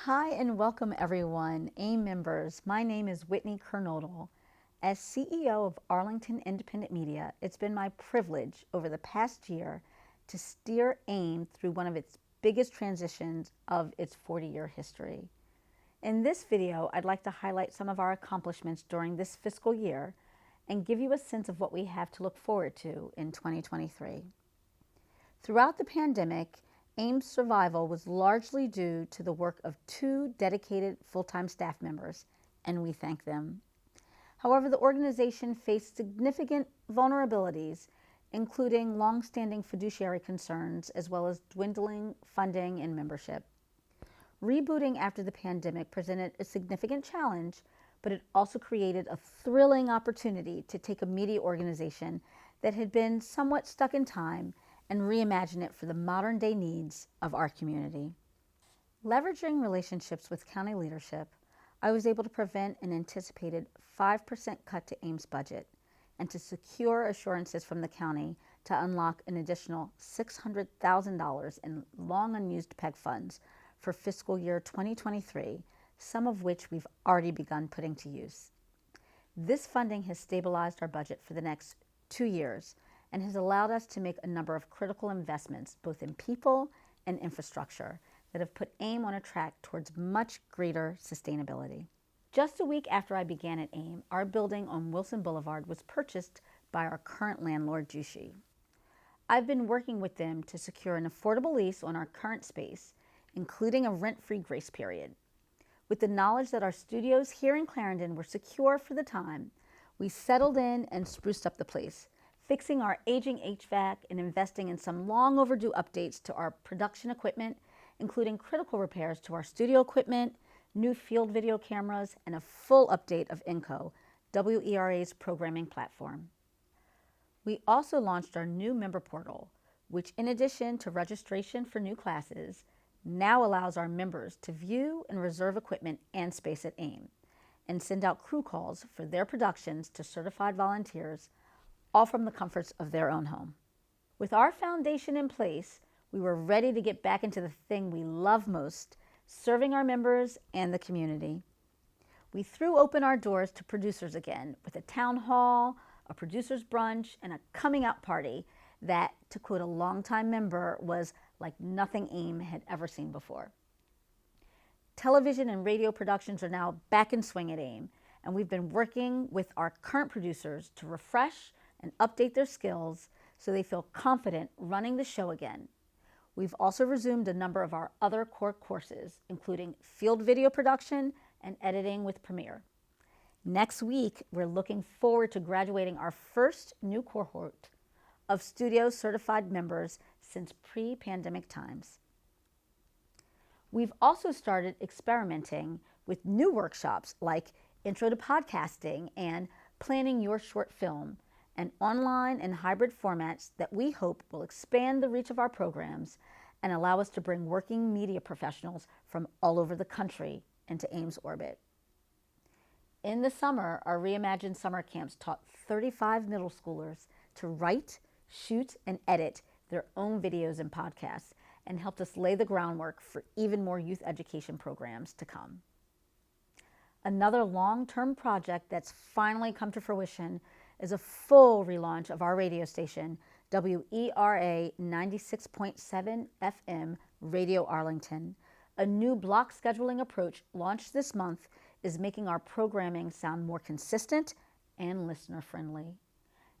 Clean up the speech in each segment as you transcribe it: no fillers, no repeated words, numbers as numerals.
Hi and welcome everyone, AIM members. My name is Whitney Kernodle. As CEO of Arlington Independent Media, it's been my privilege over the past year to steer AIM through one of its biggest transitions of its 40-year history. In this video, I'd like to highlight some of our accomplishments during this fiscal year and give you a sense of what we have to look forward to in 2023. Throughout the pandemic, AIM's survival was largely due to the work of 2 dedicated full-time staff members, and we thank them. However, the organization faced significant vulnerabilities, including long-standing fiduciary concerns as well as dwindling funding and membership. Rebooting after the pandemic presented a significant challenge, but it also created a thrilling opportunity to take a media organization that had been somewhat stuck in time and reimagine it for the modern day needs of our community. Leveraging relationships with county leadership, I was able to prevent an anticipated 5% cut to AIM's budget and to secure assurances from the county to unlock an additional $600,000 in long unused PEG funds for fiscal year 2023, some of which we've already begun putting to use. This funding has stabilized our budget for the next 2 years and has allowed us to make a number of critical investments, both in people and infrastructure, that have put AIM on a track towards much greater sustainability. Just a week after I began at AIM, our building on Wilson Boulevard was purchased by our current landlord, Jushi. I've been working with them to secure an affordable lease on our current space, including a rent-free grace period. With the knowledge that our studios here in Clarendon were secure for the time, we settled in and spruced up the place, fixing our aging HVAC and investing in some long overdue updates to our production equipment, including critical repairs to our studio equipment, new field video cameras, and a full update of INCO, WERA's programming platform. We also launched our new member portal, which in addition to registration for new classes, now allows our members to view and reserve equipment and space at AIM, and send out crew calls for their productions to certified volunteers, all from the comforts of their own home. With our foundation in place, we were ready to get back into the thing we love most, serving our members and the community. We threw open our doors to producers again with a town hall, a producers brunch, and a coming out party that, to quote a longtime member, was like nothing AIM had ever seen before. Television and radio productions are now back in swing at AIM, and we've been working with our current producers to refresh and update their skills so they feel confident running the show again. We've also resumed a number of our other core courses, including field video production and editing with Premiere. Next week, we're looking forward to graduating our first new cohort of studio certified members since pre-pandemic times. We've also started experimenting with new workshops like Intro to Podcasting and Planning Your Short Film, and online and hybrid formats that we hope will expand the reach of our programs and allow us to bring working media professionals from all over the country into AIM's orbit. In the summer, our reimagined summer camps taught 35 middle schoolers to write, shoot, and edit their own videos and podcasts, and helped us lay the groundwork for even more youth education programs to come. Another long-term project that's finally come to fruition is a full relaunch of our radio station, WERA 96.7 FM Radio Arlington. A new block scheduling approach launched this month is making our programming sound more consistent and listener-friendly.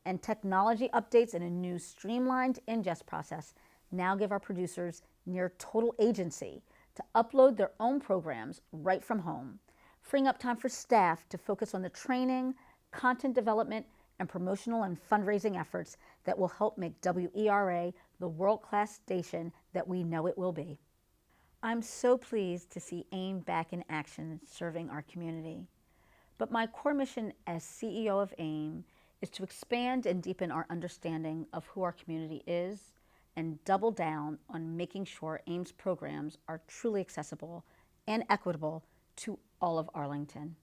And technology updates and a new streamlined ingest process now give our producers near total agency to upload their own programs right from home, freeing up time for staff to focus on the training, content development, and promotional and fundraising efforts that will help make WERA the world-class station that we know it will be. I'm so pleased to see AIM back in action serving our community. But my core mission as CEO of AIM is to expand and deepen our understanding of who our community is and double down on making sure AIM's programs are truly accessible and equitable to all of Arlington.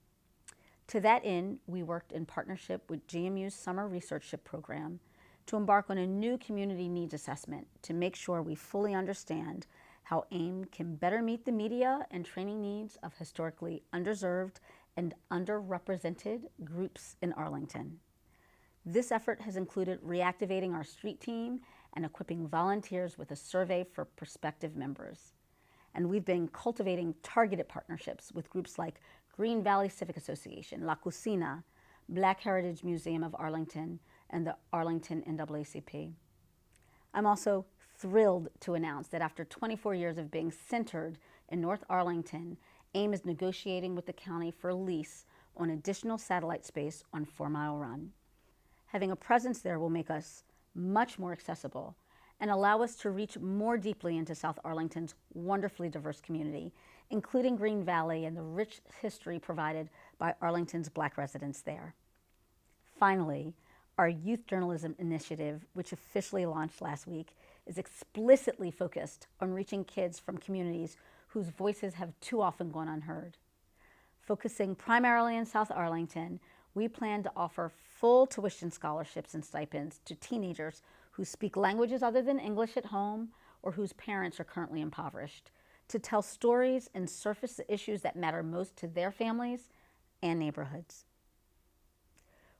To that end, we worked in partnership with GMU's Summer Researchship Program to embark on a new community needs assessment to make sure we fully understand how AIM can better meet the media and training needs of historically underserved and underrepresented groups in Arlington. This effort has included reactivating our street team and equipping volunteers with a survey for prospective members. And we've been cultivating targeted partnerships with groups like Green Valley Civic Association, La Cocina, Black Heritage Museum of Arlington, and the Arlington NAACP. I'm also thrilled to announce that after 24 years of being centered in North Arlington, AIM is negotiating with the county for a lease on additional satellite space on 4 Mile Run. Having a presence there will make us much more accessible and allow us to reach more deeply into South Arlington's wonderfully diverse community, including Green Valley and the rich history provided by Arlington's Black residents there. Finally, our youth journalism initiative, which officially launched last week, is explicitly focused on reaching kids from communities whose voices have too often gone unheard. Focusing primarily in South Arlington, we plan to offer full tuition scholarships and stipends to teenagers who speak languages other than English at home or whose parents are currently impoverished, to tell stories and surface the issues that matter most to their families and neighborhoods.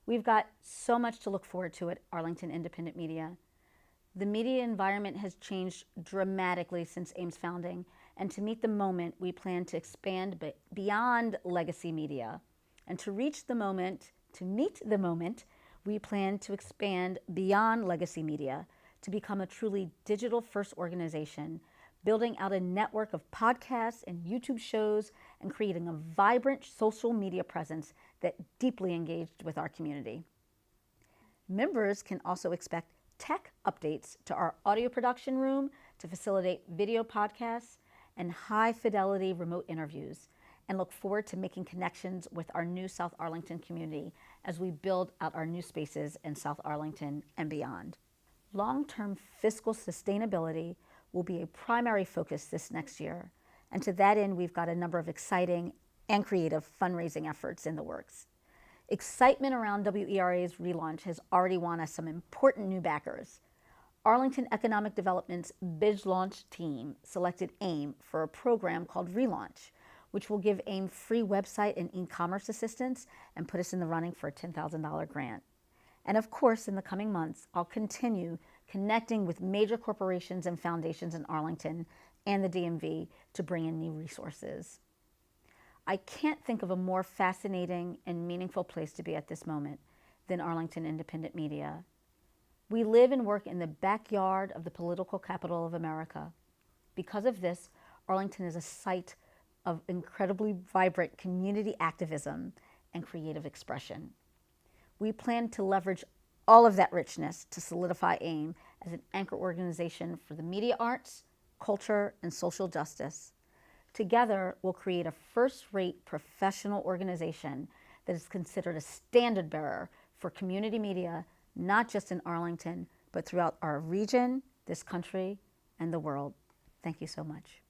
We've got so much to look forward to at Arlington Independent Media. The media environment has changed dramatically since AIM's founding, and to meet the moment, we plan to expand beyond legacy media. And to meet the moment, we plan to expand beyond legacy media to become a truly digital-first organization, building out a network of podcasts and YouTube shows and creating a vibrant social media presence that deeply engaged with our community. Members can also expect tech updates to our audio production room to facilitate video podcasts and high-fidelity remote interviews, and look forward to making connections with our new South Arlington community as we build out our new spaces in South Arlington and beyond. Long-term fiscal sustainability will be a primary focus this next year, and to that end, we've got a number of exciting and creative fundraising efforts in the works. Excitement around WERA's relaunch has already won us some important new backers. Arlington Economic Development's Bid Launch team selected AIM for a program called Relaunch, which will give AIM free website and e-commerce assistance and put us in the running for a $10,000 grant. And of course, in the coming months, I'll continue connecting with major corporations and foundations in Arlington and the DMV to bring in new resources. I can't think of a more fascinating and meaningful place to be at this moment than Arlington Independent Media. We live and work in the backyard of the political capital of America. Because of this, Arlington is a site of incredibly vibrant community activism and creative expression. We plan to leverage all of that richness to solidify AIM as an anchor organization for the media arts, culture, and social justice. Together, we'll create a first-rate professional organization that is considered a standard bearer for community media, not just in Arlington, but throughout our region, this country, and the world. Thank you so much.